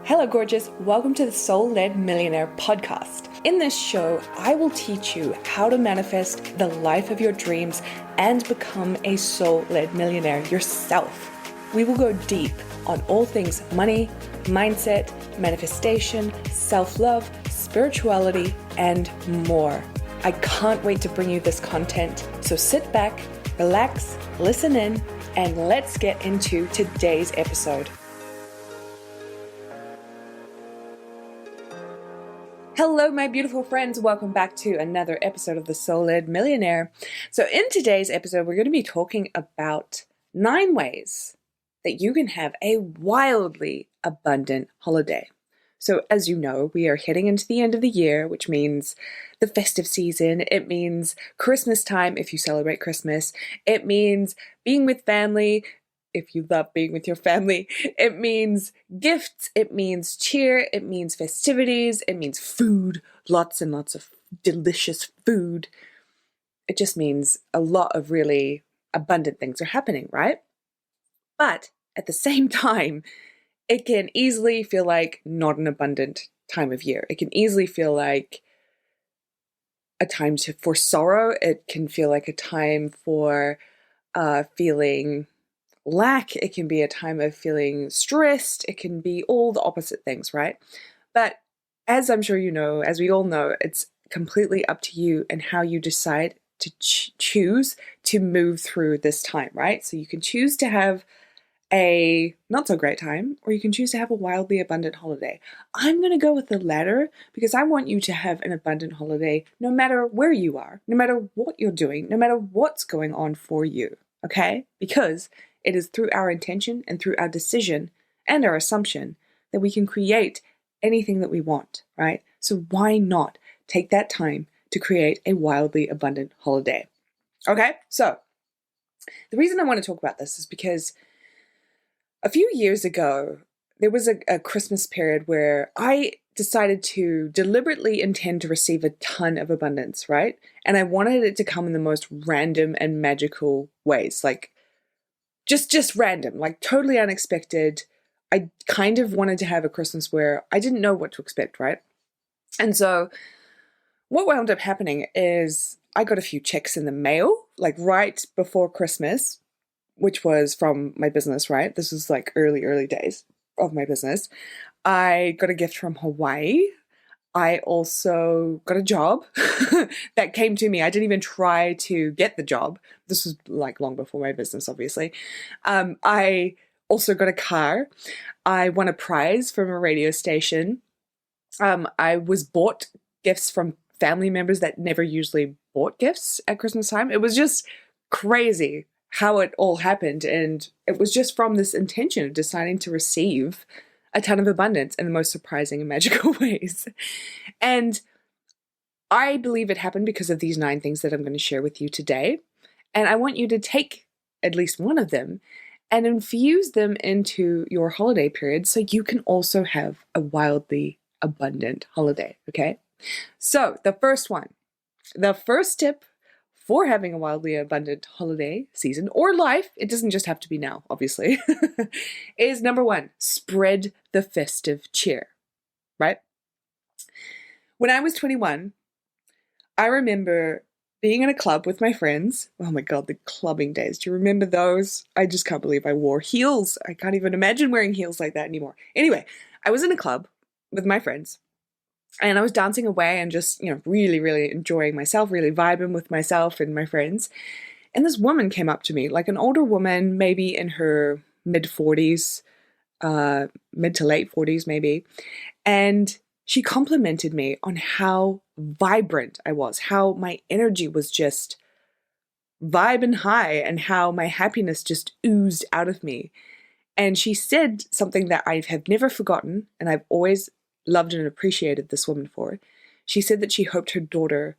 Hello, gorgeous. Welcome to the Soul-Led Millionaire podcast. In this show, I will teach you how to manifest the life of your dreams and become a soul-led millionaire yourself. We will go deep on all things money, mindset, manifestation, self-love, spirituality, and more. I can't wait to bring you this content. So sit back, relax, listen in, and let's get into today's episode. Hello, my beautiful friends. Welcome back to another episode of the Soul-Led Millionaire. So in today's episode, we're going to be talking about 9 ways that you can have a wildly abundant holiday. So as you know, we are heading into the end of the year, which means the festive season. It means Christmas time if you celebrate Christmas. It means being with family if you love being with your family. It means gifts, it means cheer, it means festivities, it means food, lots and lots of delicious food. It just means a lot of really abundant things are happening, right? But at the same time, it can easily feel like not an abundant time of year. It can easily feel like a time for sorrow. It can feel like a time for feeling lack. It can be a time of feeling stressed. It can be all the opposite things, right? But as I'm sure you know, as we all know, it's completely up to you and how you decide to choose to move through this time, right? So you can choose to have a not so great time, or you can choose to have a wildly abundant holiday. I'm going to go with the latter because I want you to have an abundant holiday no matter where you are, no matter what you're doing, no matter what's going on for you, okay? Because it is through our intention and through our decision and our assumption that we can create anything that we want, right? So why not take that time to create a wildly abundant holiday? Okay, so the reason I want to talk about this is because a few years ago, there was a Christmas period where I decided to deliberately intend to receive a ton of abundance, right? And I wanted it to come in the most random and magical ways, like just random, like totally unexpected. I kind of wanted to have a Christmas where I didn't know what to expect, right? And so what wound up happening is I got a few checks in the mail, like right before Christmas, which was from my business, right? This was like early days of my business. I got a gift from Hawaii. I also got a job that came to me. I didn't even try to get the job. This was like long before my business, obviously. I also got a car. I won a prize from a radio station. I was bought gifts from family members that never usually bought gifts at Christmas time. It was just crazy how it all happened. And it was just from this intention of deciding to receive a ton of abundance in the most surprising and magical ways. And I believe it happened because of these 9 things that I'm going to share with you today. And I want you to take at least one of them and infuse them into your holiday period so you can also have a wildly abundant holiday, okay? So the first tip for having a wildly abundant holiday season or life, it doesn't just have to be now, obviously, is number 1, spread the festive cheer, right? When I was 21, I remember being in a club with my friends. Oh my God, the clubbing days. Do you remember those? I just can't believe I wore heels. I can't even imagine wearing heels like that anymore. Anyway, I was in a club with my friends. And I was dancing away and just, really, really enjoying myself, really vibing with myself and my friends. And this woman came up to me, like an older woman, maybe in her mid-40s, mid to late 40s maybe. And she complimented me on how vibrant I was, how my energy was just vibing high and how my happiness just oozed out of me. And she said something that I have never forgotten, and I've always loved and appreciated this woman for. She said that she hoped her daughter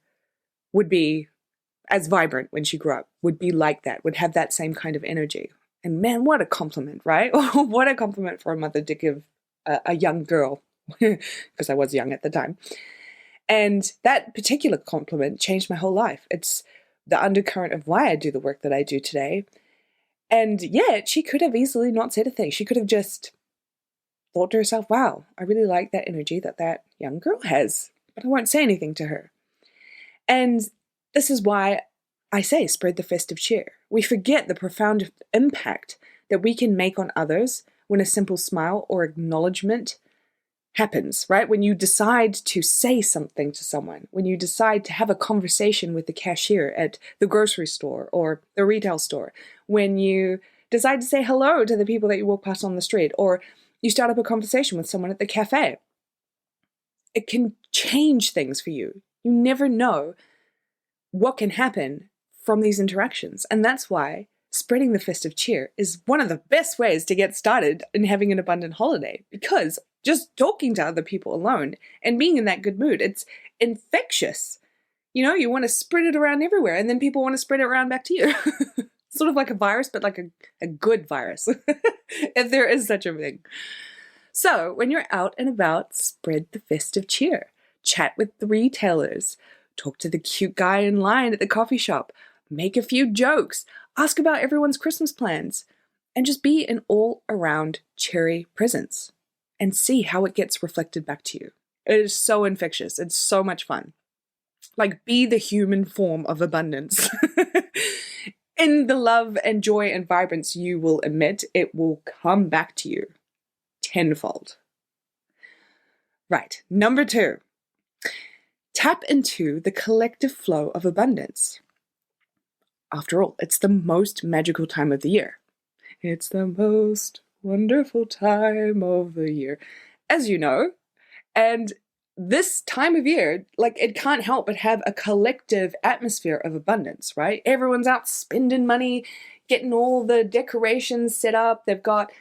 would be as vibrant when she grew up, would be like that, would have that same kind of energy. And man, what a compliment, right? What a compliment for a mother to give a young girl, because I was young at the time. And that particular compliment changed my whole life. It's the undercurrent of why I do the work that I do today. And yet she could have easily not said a thing. She could have just thought to herself, wow, I really like that energy that that young girl has, but I won't say anything to her. And this is why I say spread the festive cheer. We forget the profound impact that we can make on others when a simple smile or acknowledgement happens, right? When you decide to say something to someone, when you decide to have a conversation with the cashier at the grocery store or the retail store, when you decide to say hello to the people that you walk past on the street, or you start up a conversation with someone at the cafe, it can change things for you. You never know what can happen from these interactions. And that's why spreading the festive cheer is one of the best ways to get started in having an abundant holiday, because just talking to other people alone and being in that good mood, it's infectious. You know, you want to spread it around everywhere, and then people want to spread it around back to you. Sort of like a virus, but like a good virus, if there is such a thing. So when you're out and about, spread the festive cheer. Chat with the retailers. Talk to the cute guy in line at the coffee shop. Make a few jokes. Ask about everyone's Christmas plans. And just be an all-around cheery presence. And see how it gets reflected back to you. It is so infectious. It's so much fun. Like, be the human form of abundance. In the love and joy and vibrance you will emit, it will come back to you tenfold. Right, number 2. Tap into the collective flow of abundance. After all, it's the most magical time of the year. It's the most wonderful time of the year, as you know. And this time of year, like, it can't help but have a collective atmosphere of abundance, right? Everyone's out spending money, getting all the decorations set up. They've got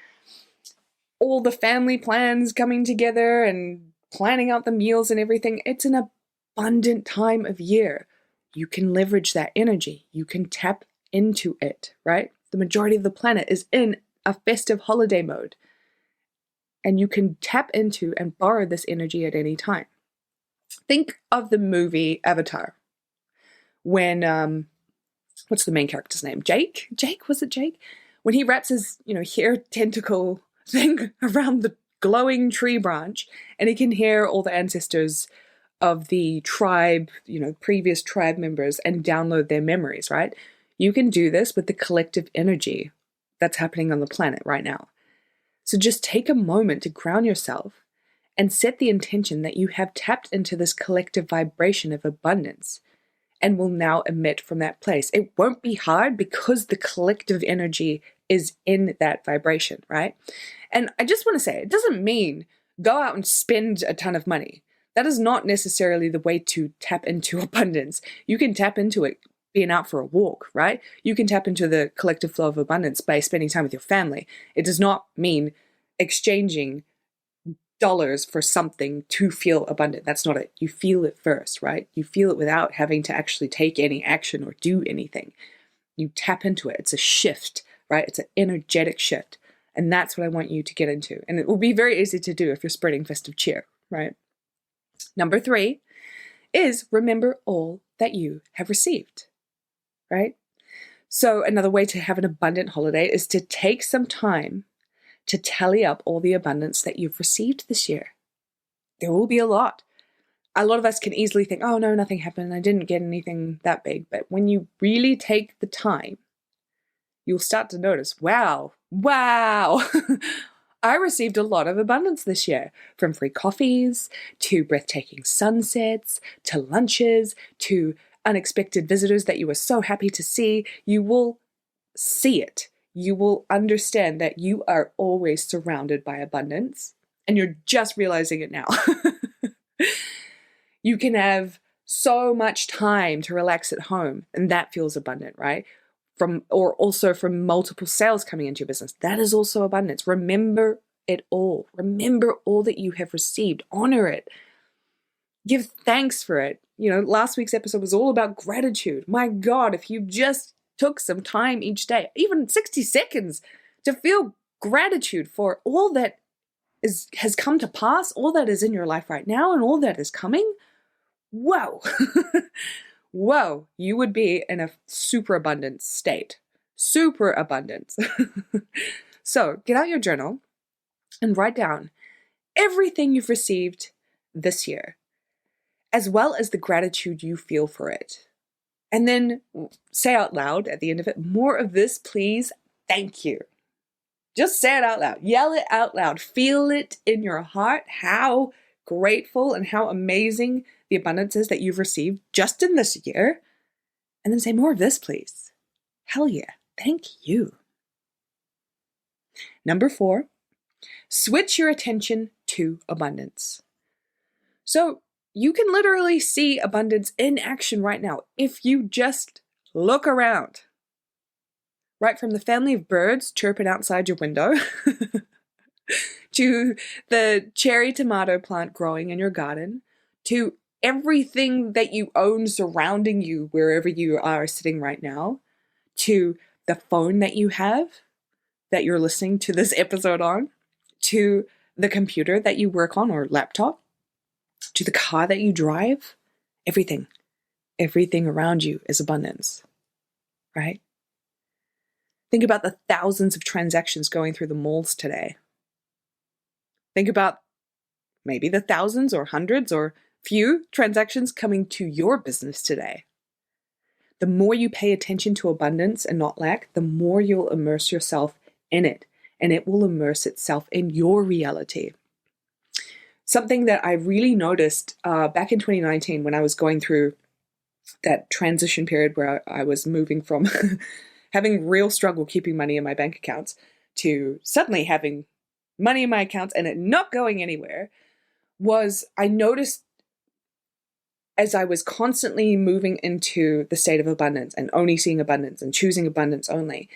all the family plans coming together and planning out the meals and everything. It's an abundant time of year. You can leverage that energy. You can tap into it, right? The majority of the planet is in a festive holiday mode. And you can tap into and borrow this energy at any time. Think of the movie Avatar. When, what's the main character's name? Jake? Was it Jake? When he wraps his, hair tentacle thing around the glowing tree branch, and he can hear all the ancestors of the tribe, previous tribe members, and download their memories, right? You can do this with the collective energy that's happening on the planet right now. So just take a moment to ground yourself and set the intention that you have tapped into this collective vibration of abundance and will now emit from that place. It won't be hard because the collective energy is in that vibration, right? And I just want to say, it doesn't mean go out and spend a ton of money. That is not necessarily the way to tap into abundance. You can tap into it being out for a walk, right? You can tap into the collective flow of abundance by spending time with your family. It does not mean exchanging dollars for something to feel abundant. That's not it. You feel it first, right? You feel it without having to actually take any action or do anything. You tap into it. It's a shift, right? It's an energetic shift. And that's what I want you to get into. And it will be very easy to do if you're spreading festive cheer, right? Number 3 is remember all that you have received, right? So another way to have an abundant holiday is to take some time to tally up all the abundance that you've received this year. There will be a lot. A lot of us can easily think, oh no, nothing happened. I didn't get anything that big. But when you really take the time, you'll start to notice, wow, I received a lot of abundance this year, from free coffees to breathtaking sunsets to lunches to unexpected visitors that you were so happy to see. You will see it. You will understand that you are always surrounded by abundance, and you're just realizing it now. You can have so much time to relax at home, and that feels abundant, right? Or also from multiple sales coming into your business. That is also abundance. Remember it all. Remember all that you have received. Honor it. Give thanks for it. Last week's episode was all about gratitude. My God, if you just took some time each day, even 60 seconds, to feel gratitude for all that has come to pass, all that is in your life right now, and all that is coming, whoa. Whoa, you would be in a super abundant state. Super abundant. So get out your journal and write down everything you've received this year, as well as the gratitude you feel for it. And then say out loud at the end of it, more of this, please, thank you. Just say it out loud. Yell it out loud. Feel it in your heart, how grateful and how amazing the abundance is that you've received just in this year. And then say, more of this, please. Hell yeah. Thank you. Number 4, switch your attention to abundance. So you can literally see abundance in action right now if you just look around. Right from the family of birds chirping outside your window to the cherry tomato plant growing in your garden, to everything that you own surrounding you wherever you are sitting right now, to the phone that you have that you're listening to this episode on, to the computer that you work on or laptop, to the car that you drive. Everything around you is abundance, right? Think about the thousands of transactions going through the malls today. Think about maybe the thousands or hundreds or few transactions coming to your business today. The more you pay attention to abundance and not lack, the more you'll immerse yourself in it, and it will immerse itself in your reality. Something that I really noticed back in 2019 when I was going through that transition period where I was moving from having real struggle keeping money in my bank accounts to suddenly having money in my accounts and it not going anywhere, was I noticed as I was constantly moving into the state of abundance and only seeing abundance and choosing abundance only,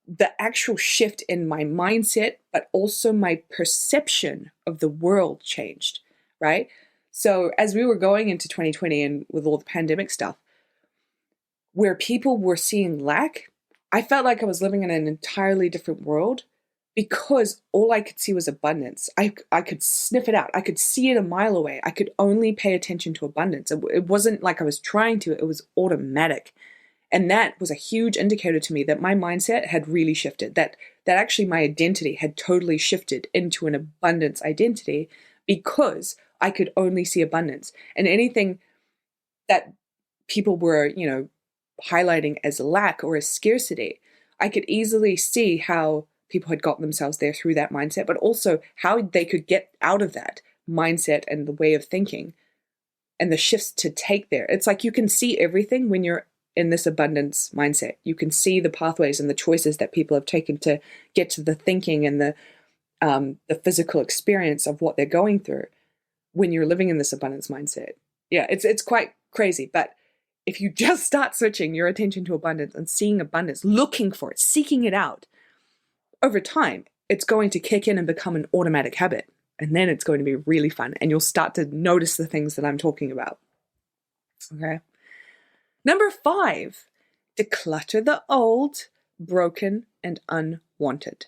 the actual shift in my mindset, but also my perception of the world changed, right? So as we were going into 2020 and with all the pandemic stuff, where people were seeing lack, I felt like I was living in an entirely different world because all I could see was abundance. I could sniff it out. I could see it a mile away. I could only pay attention to abundance. It wasn't like I was trying to, it was automatic. And that was a huge indicator to me that my mindset had really shifted, that actually my identity had totally shifted into an abundance identity because I could only see abundance. And anything that people were, highlighting as lack or as scarcity, I could easily see how people had gotten themselves there through that mindset, but also how they could get out of that mindset and the way of thinking and the shifts to take there. It's like you can see everything when you're in this abundance mindset. You can see the pathways and the choices that people have taken to get to the thinking and the physical experience of what they're going through when you're living in this abundance mindset. Yeah, it's quite crazy, but if you just start switching your attention to abundance and seeing abundance, looking for it, seeking it out, over time, it's going to kick in and become an automatic habit. And then it's going to be really fun. And you'll start to notice the things that I'm talking about. Okay. Number 5, declutter the old, broken, and unwanted.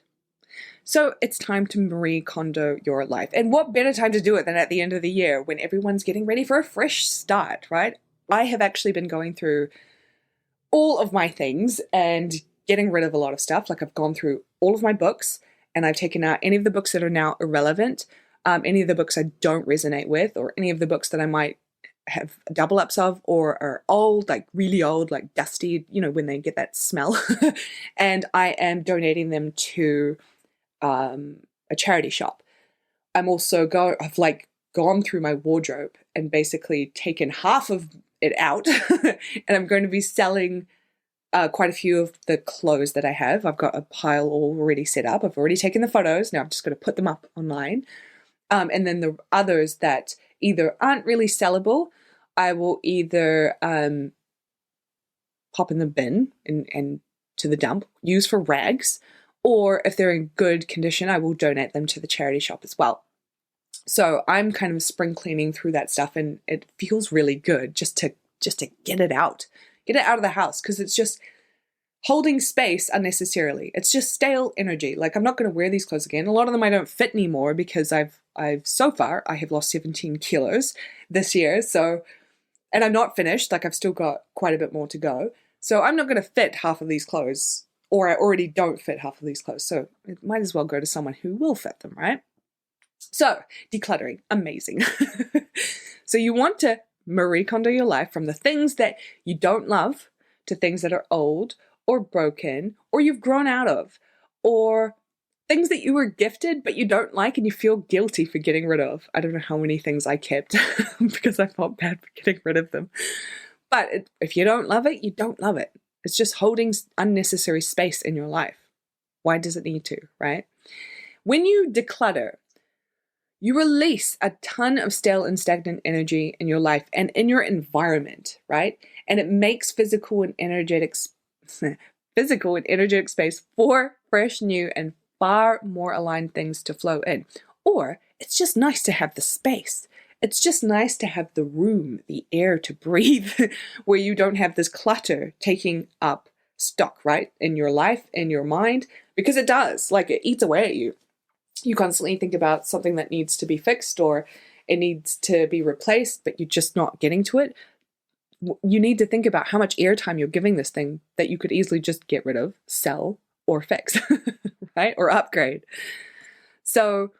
So it's time to Marie Kondo your life. And what better time to do it than at the end of the year when everyone's getting ready for a fresh start, right? I have actually been going through all of my things and getting rid of a lot of stuff. Like I've gone through all of my books and I've taken out any of the books that are now irrelevant, any of the books I don't resonate with, or any of the books that I might have double ups of or are old, like really old, like dusty, when they get that smell. And I am donating them to a charity shop. I'm also I've gone through my wardrobe and basically taken half of it out and I'm going to be selling quite a few of the clothes that I have. I've got a pile already set up. I've already taken the photos. Now I'm just going to put them up online. And then the others that either aren't really sellable, I will either pop in the bin and to the dump, use for rags, or if they're in good condition, I will donate them to the charity shop as well. So I'm kind of spring cleaning through that stuff, and it feels really good just to get it out of the house, because it's just holding space unnecessarily. It's just stale energy. Like I'm not going to wear these clothes again. A lot of them I don't fit anymore because I've so far I have lost 17 kilos this year. So, and I'm not finished. Like I've still got quite a bit more to go. So I'm not going to fit half of these clothes, or I already don't fit half of these clothes. So it might as well go to someone who will fit them, right? So decluttering, amazing. So you want to Marie Kondo your life from the things that you don't love to things that are old or broken or you've grown out of, or things that you were gifted but you don't like and you feel guilty for getting rid of. I don't know how many things I kept because I felt bad for getting rid of them. But if you don't love it, you don't love it. It's just holding unnecessary space in your life. Why does it need to, right? When you declutter, you release a ton of stale and stagnant energy in your life and in your environment, right? And it makes physical and energetic space for fresh, new, and far more aligned things to flow in. Or it's just nice to have the space. It's just nice to have the room, the air to breathe, where you don't have this clutter taking up stock, right? In your life, in your mind, because it does, like it eats away at you. You constantly think about something that needs to be fixed or it needs to be replaced, but you're just not getting to it. You need to think about how much airtime you're giving this thing that you could easily just get rid of, sell, or fix, right? Or upgrade. So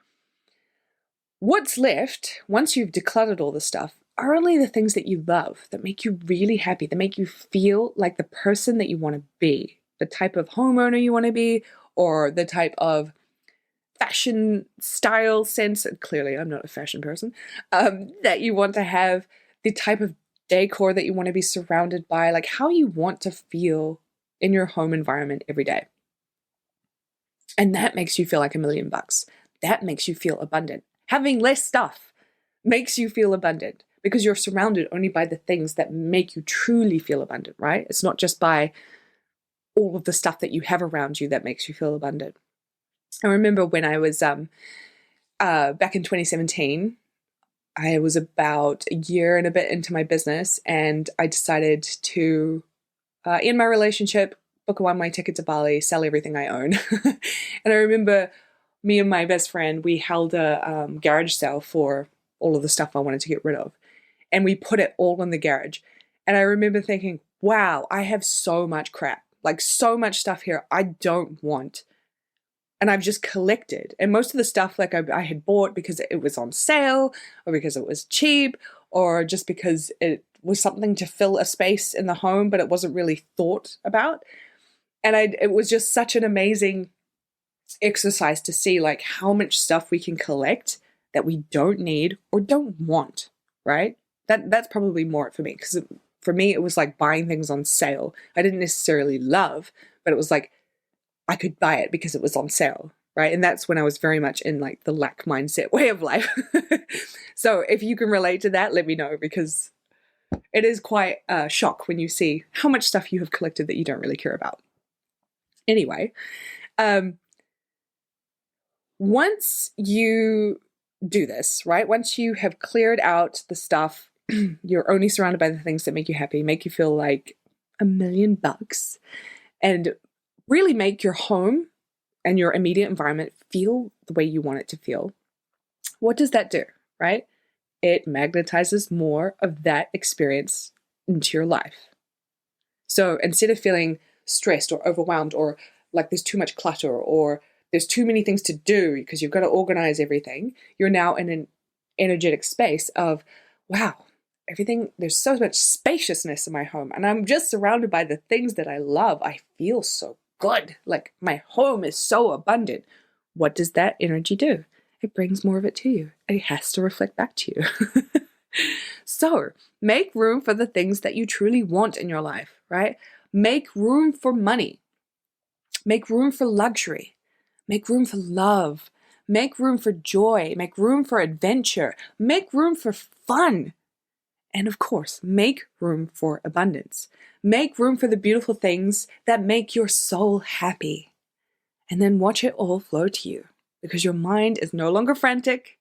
what's left, once you've decluttered all the stuff, are only the things that you love, that make you really happy, that make you feel like the person that you want to be, the type of homeowner you want to be, or the type of fashion style sense, clearly I'm not a fashion person, that you want to have, the type of decor that you want to be surrounded by, like how you want to feel in your home environment every day. And that makes you feel like $1,000,000. That makes you feel abundant. Having less stuff makes you feel abundant because you're surrounded only by the things that make you truly feel abundant, right? It's not just by all of the stuff that you have around you that makes you feel abundant. I remember when I was back in 2017, I was about a year and a bit into my business, and I decided to end my relationship, book a one-way ticket to Bali, sell everything I own. And I remember me and my best friend, we held a garage sale for all of the stuff I wanted to get rid of, and we put it all in the garage. And I remember thinking, wow, I have so much crap, like so much stuff here I don't want. And I've just collected. And most of the stuff like I had bought because it was on sale or because it was cheap or just because it was something to fill a space in the home, but it wasn't really thought about. And it was just such an amazing exercise to see like how much stuff we can collect that we don't need or don't want, right? That's probably more for me, because for me, it was like buying things on sale. I didn't necessarily love, but it was like, I could buy it because it was on sale, right? And that's when I was very much in like the lack mindset way of life. So if you can relate to that, let me know, because it is quite a shock when you see how much stuff you have collected that you don't really care about. Anyway, once you do this, right? Once you have cleared out the stuff, you're only surrounded by the things that make you happy, make you feel like $1,000,000, and really make your home and your immediate environment feel the way you want it to feel. What does that do, right? It magnetizes more of that experience into your life. So instead of feeling stressed or overwhelmed or like there's too much clutter or there's too many things to do because you've got to organize everything, you're now in an energetic space of, wow, everything, there's so much spaciousness in my home and I'm just surrounded by the things that I love. I feel so good. Like my home is so abundant. What does that energy do? It brings more of it to you. It has to reflect back to you. So make room for the things that you truly want in your life, right? Make room for money. Make room for luxury. Make room for love. Make room for joy. Make room for adventure. Make room for fun. And of course, make room for abundance. Make room for the beautiful things that make your soul happy. And then watch it all flow to you, because your mind is no longer frantic,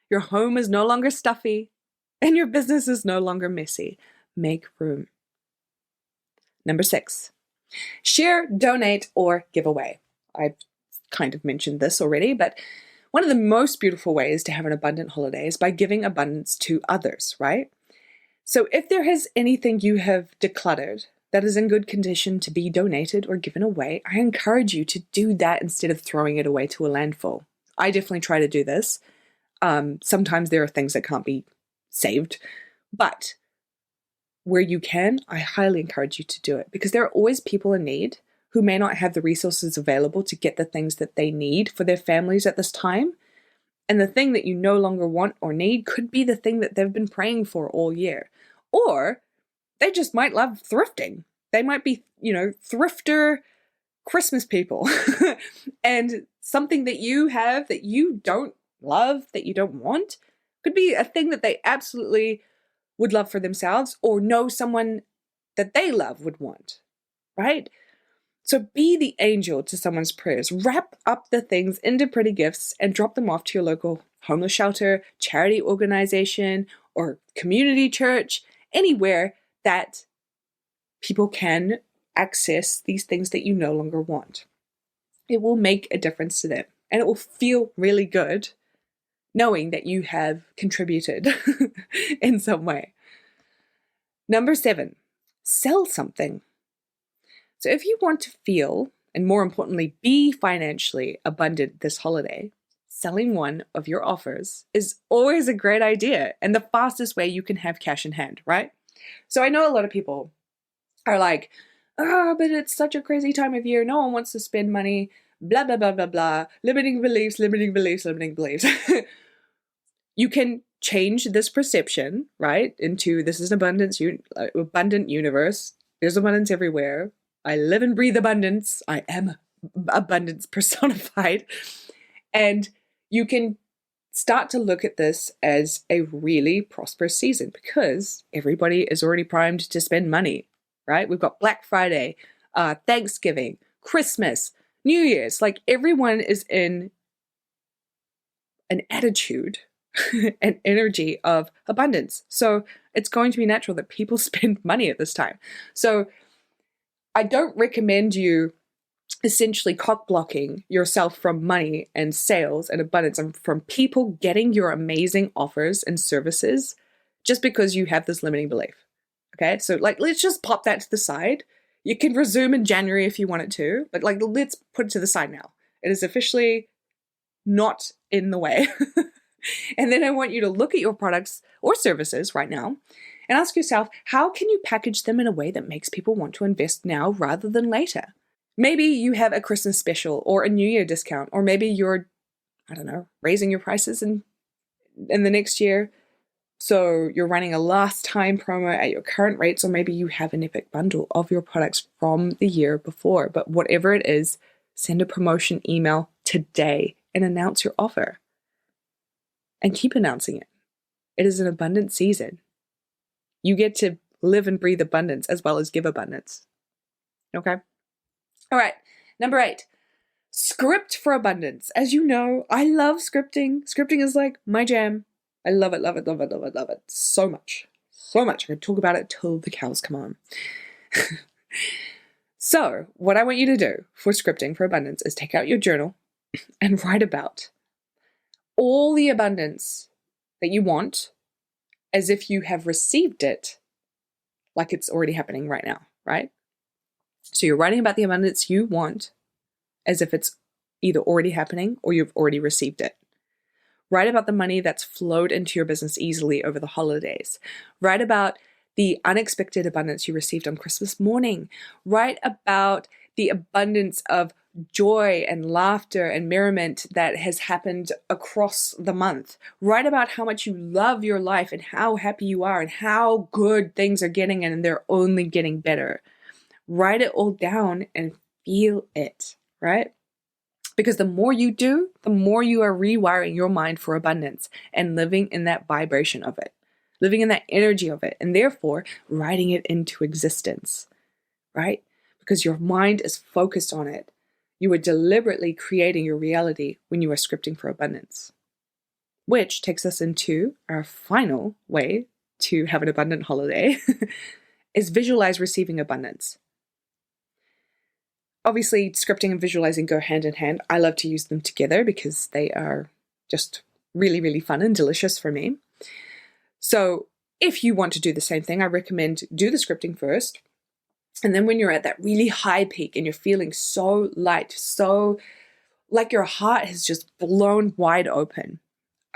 your home is no longer stuffy, and your business is no longer messy. Make room. Number 6, share, donate, or give away. I've kind of mentioned this already, but one of the most beautiful ways to have an abundant holiday is by giving abundance to others, right? So if there is anything you have decluttered that is in good condition to be donated or given away, I encourage you to do that instead of throwing it away to a landfill. I definitely try to do this. Sometimes there are things that can't be saved, but where you can, I highly encourage you to do it, because there are always people in need who may not have the resources available to get the things that they need for their families at this time. And the thing that you no longer want or need could be the thing that they've been praying for all year. Or they just might love thrifting. They might be, thrifter Christmas people. And something that you have that you don't love, that you don't want, could be a thing that they absolutely would love for themselves, or know someone that they love would want, right? So be the angel to someone's prayers. Wrap up the things into pretty gifts and drop them off to your local homeless shelter, charity organization, or community church, anywhere that people can access these things that you no longer want. It will make a difference to them, and it will feel really good knowing that you have contributed in some way. Number 7, sell something. So if you want to feel, and more importantly, be financially abundant this holiday, selling one of your offers is always a great idea and the fastest way you can have cash in hand, right? So I know a lot of people are like, but it's such a crazy time of year. No one wants to spend money, blah, blah, blah, blah, blah. Limiting beliefs. You can change this perception, right, into this is an abundant universe. There's abundance everywhere. I live and breathe abundance. I am abundance personified. And you can start to look at this as a really prosperous season because everybody is already primed to spend money, right? We've got Black Friday, Thanksgiving, Christmas, New Year's. Like, everyone is in an attitude and energy of abundance. So it's going to be natural that people spend money at this time. So I don't recommend you essentially cock blocking yourself from money and sales and abundance and from people getting your amazing offers and services just because you have this limiting belief. Okay, so let's just pop that to the side. You can resume in January if you want it to, but let's put it to the side now. It is officially not in the way. And then I want you to look at your products or services right now and ask yourself, how can you package them in a way that makes people want to invest now rather than later? Maybe you have a Christmas special or a New Year discount, or maybe you're, raising your prices in the next year. So you're running a last time promo at your current rates, or maybe you have an epic bundle of your products from the year before. But whatever it is, send a promotion email today and announce your offer. And keep announcing it. It is an abundant season. You get to live and breathe abundance as well as give abundance. Okay? All right. Number 8, script for abundance. As you know, I love scripting. Scripting is like my jam. I love it, love it, love it, love it, love it. So much. So much. I could talk about it till the cows come on. So what I want you to do for scripting for abundance is take out your journal and write about all the abundance that you want as if you have received it like it's already happening right now, right? So you're writing about the abundance you want as if it's either already happening or you've already received it. Write about the money that's flowed into your business easily over the holidays. Write about the unexpected abundance you received on Christmas morning. Write about the abundance of joy and laughter and merriment that has happened across the month. Write about how much you love your life and how happy you are and how good things are getting and they're only getting better. Write it all down and feel it, right? Because the more you do, the more you are rewiring your mind for abundance and living in that vibration of it, living in that energy of it, and therefore writing it into existence, right? Because your mind is focused on it. You are deliberately creating your reality when you are scripting for abundance. Which takes us into our final way to have an abundant holiday is visualize receiving abundance. Obviously, scripting and visualizing go hand in hand. I love to use them together because they are just really, really fun and delicious for me. So if you want to do the same thing, I recommend do the scripting first. And then when you're at that really high peak and you're feeling so light, so like your heart has just blown wide open,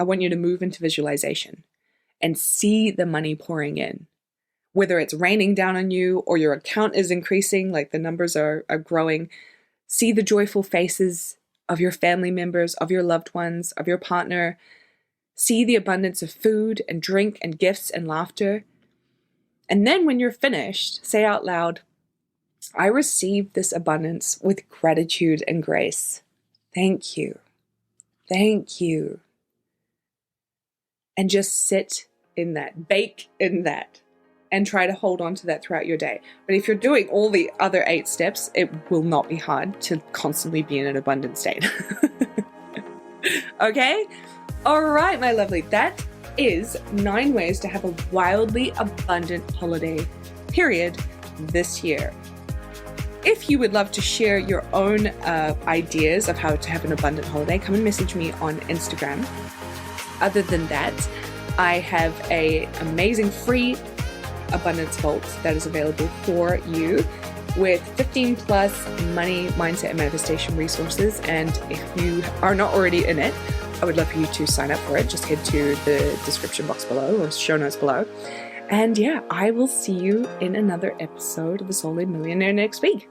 I want you to move into visualization and see the money pouring in. Whether it's raining down on you or your account is increasing, like the numbers are growing, see the joyful faces of your family members, of your loved ones, of your partner. See the abundance of food and drink and gifts and laughter. And then when you're finished, say out loud, I receive this abundance with gratitude and grace. Thank you. Thank you. And just sit in that, bake in that, and try to hold on to that throughout your day. But if you're doing all the other 8 steps, it will not be hard to constantly be in an abundant state. Okay? All right, my lovely. That is 9 ways to have a wildly abundant holiday period this year. If you would love to share your own ideas of how to have an abundant holiday, come and message me on Instagram. Other than that, I have an amazing free abundance vault that is available for you with 15 plus money, mindset, and manifestation resources. And if you are not already in it, I would love for you to sign up for it. Just head to the description box below or show notes below. And yeah, I will see you in another episode of the Soul-Led Millionaire next week.